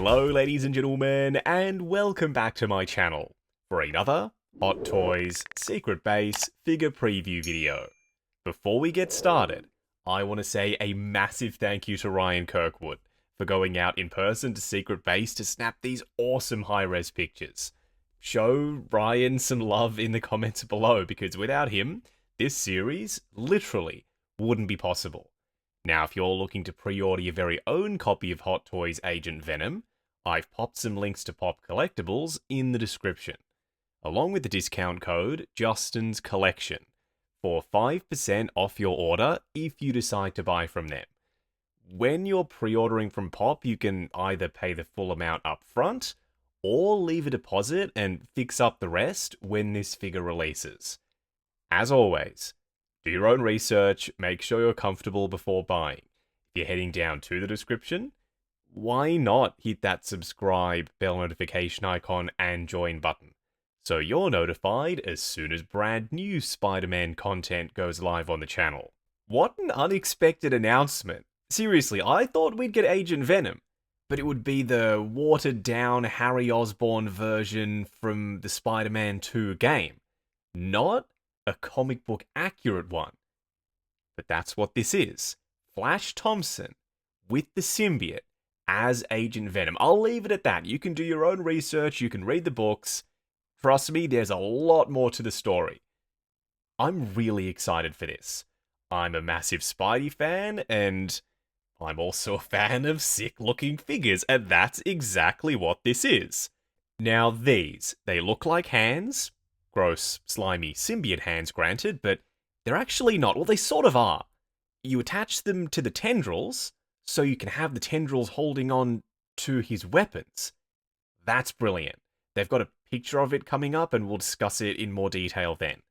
Hello ladies and gentlemen, and welcome back to my channel for another Hot Toys Secret Base figure preview video. Before we get started, I want to say a massive thank you to Ryan Kirkwood for going out in person to Secret Base to snap these awesome high-res pictures. Show Ryan some love in the comments below, because without him, this series literally wouldn't be possible. Now, if you're looking to pre-order your very own copy of Hot Toys Agent Venom, I've popped some links to Pop Collectibles in the description, along with the discount code Justin's Collection for 5% off your order if you decide to buy from them. When you're pre-ordering from Pop, you can either pay the full amount up front or leave a deposit and fix up the rest when this figure releases. As always, do your own research, make sure you're comfortable before buying. If you're heading down to the description, why not hit that subscribe, bell notification icon, and join button, so you're notified as soon as brand new Spider-Man content goes live on the channel. What an unexpected announcement. Seriously, I thought we'd get Agent Venom, but it would be the watered-down Harry Osborn version from the Spider-Man 2 game, not a comic book accurate one. But that's what this is. Flash Thompson with the symbiote as Agent Venom. I'll leave it at that. You can do your own research, you can read the books. Trust me, there's a lot more to the story. I'm really excited for this. I'm a massive Spidey fan, and I'm also a fan of sick-looking figures, and that's exactly what this is. Now they look like hands. Gross, slimy symbiote hands, granted, but they're actually not. Well, they sort of are. You attach them to the tendrils, so you can have the tendrils holding on to his weapons. That's brilliant. They've got a picture of it coming up, and we'll discuss it in more detail then.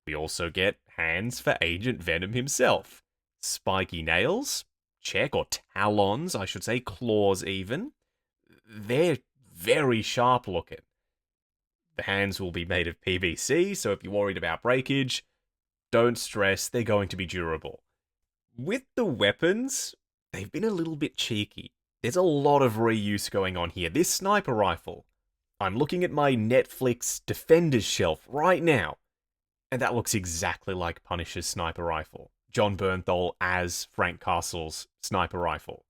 We also get hands for Agent Venom himself. Spiky nails, check, or talons, I should say, claws even. They're very sharp looking. The hands will be made of PVC, so if you're worried about breakage, don't stress, they're going to be durable. With the weapons, they've been a little bit cheeky. There's a lot of reuse going on here. This sniper rifle, I'm looking at my Netflix Defenders shelf right now, and that looks exactly like Punisher's sniper rifle. John Bernthal as Frank Castle's sniper rifle.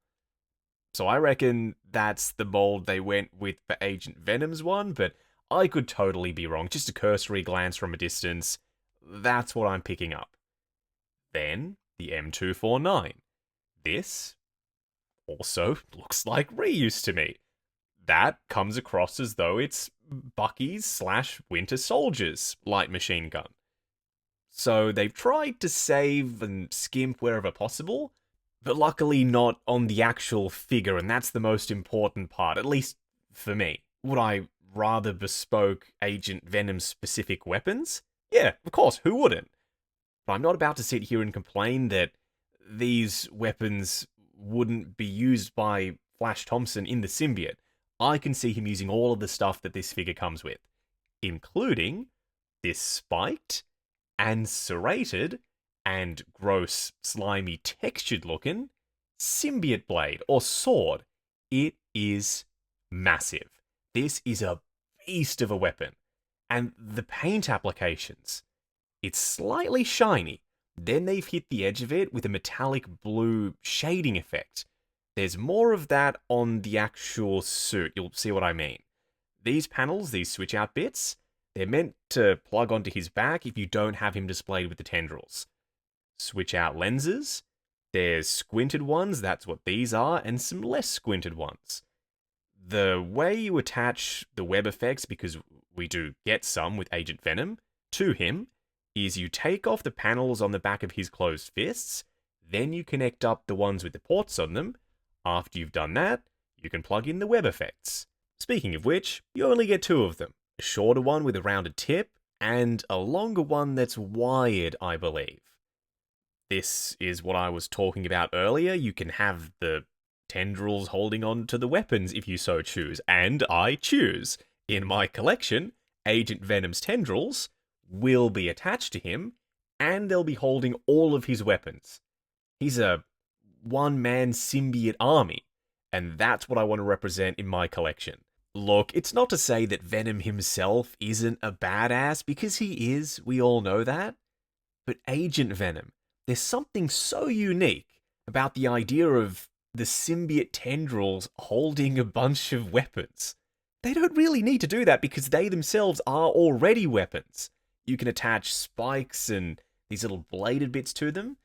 So I reckon that's the mold they went with for Agent Venom's one, but I could totally be wrong. Just a cursory glance from a distance, that's what I'm picking up. Then, the M249. This also looks like reuse to me. That comes across as though it's Bucky's / Winter Soldier's light machine gun. So they've tried to save and skimp wherever possible, but luckily not on the actual figure, and that's the most important part, at least for me. Would I rather bespoke Agent Venom's specific weapons? Yeah, of course, who wouldn't? But I'm not about to sit here and complain that these weapons wouldn't be used by Flash Thompson in the symbiote. I can see him using all of the stuff that this figure comes with, including this spiked and serrated and gross, slimy, textured looking symbiote blade or sword. It is massive. This is a beast of a weapon. And the paint applications, it's slightly shiny. Then they've hit the edge of it with a metallic blue shading effect. There's more of that on the actual suit. You'll see what I mean. These panels, these switch out bits, they're meant to plug onto his back if you don't have him displayed with the tendrils. Switch out lenses. There's squinted ones, that's what these are, and some less squinted ones. The way you attach the web effects, because we do get some with Agent Venom, to him, is you take off the panels on the back of his closed fists, then you connect up the ones with the ports on them. After you've done that, you can plug in the web effects. Speaking of which, you only get two of them. A shorter one with a rounded tip, and a longer one that's wired, I believe. This is what I was talking about earlier. You can have the tendrils holding on to the weapons if you so choose, and I choose. In my collection, Agent Venom's tendrils will be attached to him, and they'll be holding all of his weapons. He's a one-man symbiote army, And that's what I want to represent in my collection. Look, it's not to say that Venom himself isn't a badass, because he is, we all know that. But Agent Venom, there's something so unique about the idea of the symbiote tendrils holding a bunch of weapons. They don't really need to do that because they themselves are already weapons. You can attach spikes and these little bladed bits to them.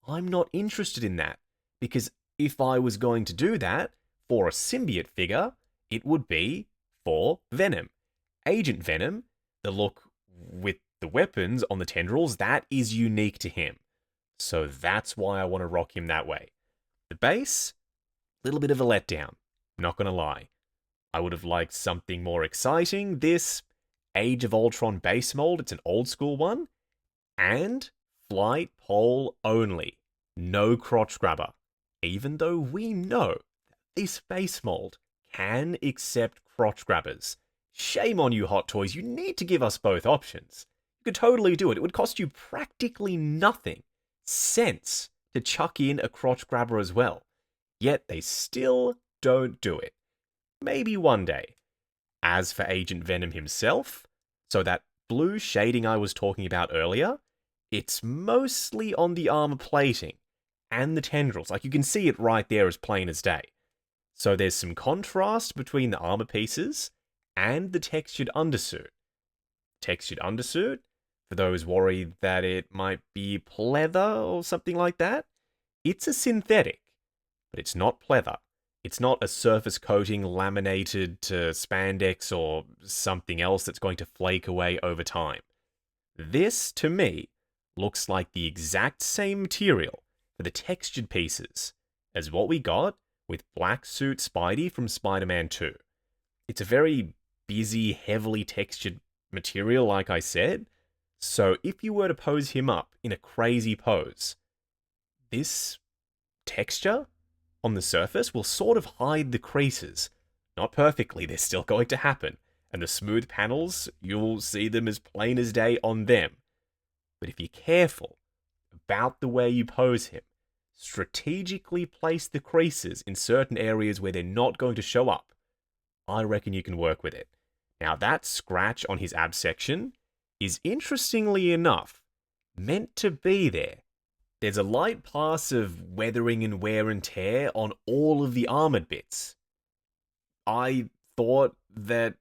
I'm not interested in that, because if I was going to do that for a symbiote figure, it would be for Venom. Agent Venom, the look with the weapons on the tendrils, that is unique to him. So that's why I want to rock him that way. The base, a little bit of a letdown, not gonna lie. I would have liked something more exciting. This Age of Ultron base mold, it's an old school one, and flight pole only. No crotch grabber. Even though we know that this base mold can accept crotch grabbers. Shame on you, Hot Toys. You need to give us both options. You could totally do it. It would cost you practically nothing. Cents to chuck in a crotch grabber as well. Yet they still don't do it. Maybe one day. As for Agent Venom himself, so that blue shading I was talking about earlier, it's mostly on the armor plating and the tendrils. Like, you can see it right there as plain as day. So there's some contrast between the armor pieces and the textured undersuit. Textured undersuit, for those worried that it might be pleather or something like that, it's a synthetic, but it's not pleather. It's not a surface coating laminated to spandex or something else that's going to flake away over time. This, to me, looks like the exact same material for the textured pieces as what we got with Black Suit Spidey from Spider-Man 2. It's a very busy, heavily textured material, like I said, so if you were to pose him up in a crazy pose, this texture on the surface will sort of hide the creases. Not perfectly, they're still going to happen, and the smooth panels, you'll see them as plain as day on them. But if you're careful about the way you pose him, strategically place the creases in certain areas where they're not going to show up, I reckon you can work with it. Now, that scratch on his ab section is, interestingly enough, meant to be there. There's a light pass of weathering and wear and tear on all of the armored bits. I thought that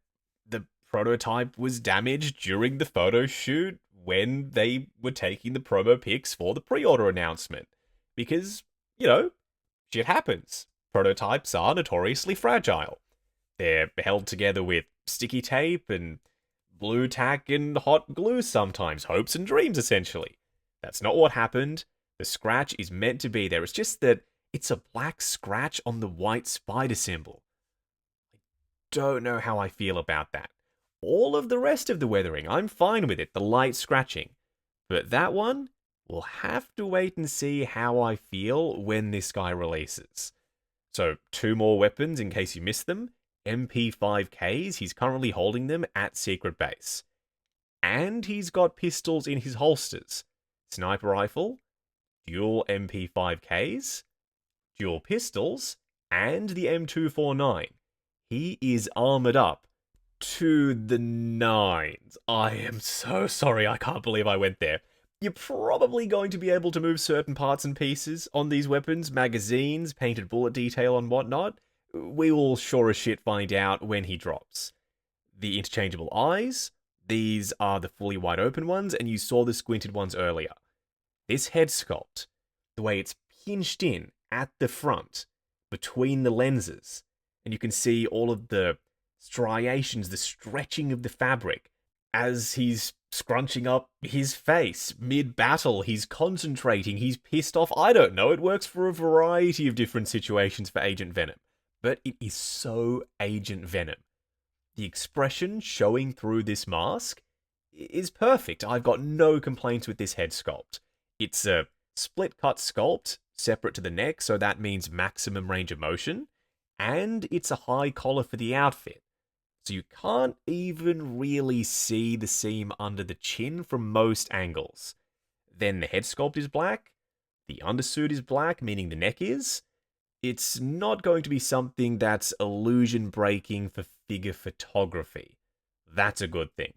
the prototype was damaged during the photo shoot when they were taking the promo pics for the pre-order announcement. Because, shit happens. Prototypes are notoriously fragile. They're held together with sticky tape and blue tack and hot glue sometimes. Hopes and dreams, essentially. That's not what happened. The scratch is meant to be there. It's just that it's a black scratch on the white spider symbol. I don't know how I feel about that. All of the rest of the weathering, I'm fine with it. The light scratching. But that one, we'll have to wait and see how I feel when this guy releases. So, 2 more weapons in case you missed them. MP5Ks, he's currently holding them at Secret Base. And he's got pistols in his holsters. Sniper rifle, dual MP5Ks, dual pistols, and the M249. He is armored up to the nines. I am so sorry, I can't believe I went there. You're probably going to be able to move certain parts and pieces on these weapons, magazines, painted bullet detail and whatnot. We will sure as shit find out when he drops. The interchangeable eyes, these are the fully wide open ones, and you saw the squinted ones earlier. This head sculpt, the way it's pinched in at the front, between the lenses, and you can see all of the striations, the stretching of the fabric, as he's scrunching up his face mid-battle, he's concentrating, he's pissed off, I don't know, it works for a variety of different situations for Agent Venom. But it is so Agent Venom. The expression showing through this mask is perfect. I've got no complaints with this head sculpt. It's a split-cut sculpt, separate to the neck, so that means maximum range of motion, and it's a high collar for the outfit. So you can't even really see the seam under the chin from most angles. Then the head sculpt is black, the undersuit is black, meaning the neck is, it's not going to be something that's illusion breaking for figure photography. That's a good thing.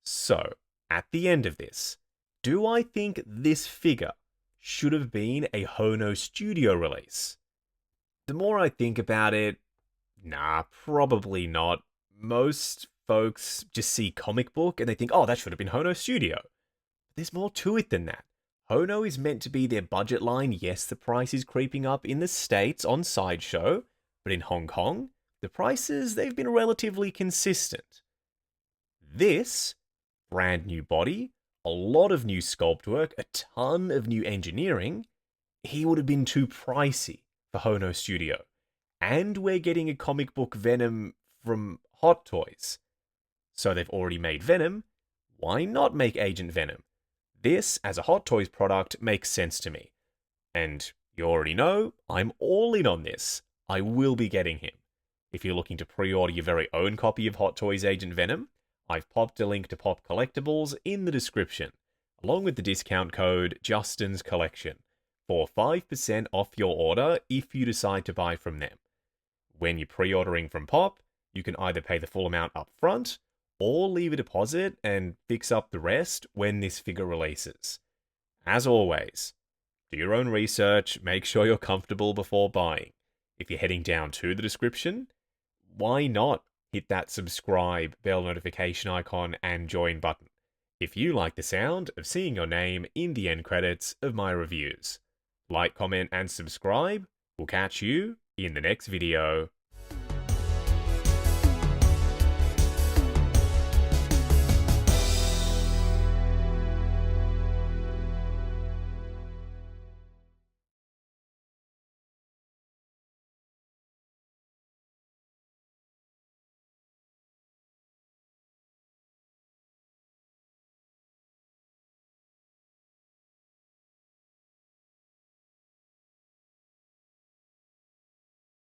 So, at the end of this, do I think this figure should have been a Hono Studio release? The more I think about it, nah, probably not. Most folks just see comic book and they think, oh, that should have been Hono Studio. But there's more to it than that. Hono is meant to be their budget line. Yes, the price is creeping up in the States on Sideshow, but in Hong Kong, the prices, they've been relatively consistent. This, brand new body, a lot of new sculpt work, a ton of new engineering, he would have been too pricey for Hono Studio. And we're getting a comic book Venom from Hot Toys. So they've already made Venom, why not make Agent Venom? This, as a Hot Toys product, makes sense to me. And you already know, I'm all in on this. I will be getting him. If you're looking to pre-order your very own copy of Hot Toys Agent Venom, I've popped a link to Pop Collectibles in the description, along with the discount code Justin's Collection, for 5% off your order if you decide to buy from them. When you're pre-ordering from Pop, you can either pay the full amount up front, or leave a deposit and fix up the rest when this figure releases. As always, do your own research, make sure you're comfortable before buying. If you're heading down to the description, why not hit that subscribe, bell notification icon, and join button if you like the sound of seeing your name in the end credits of my reviews. Like, comment, and subscribe. We'll catch you in the next video.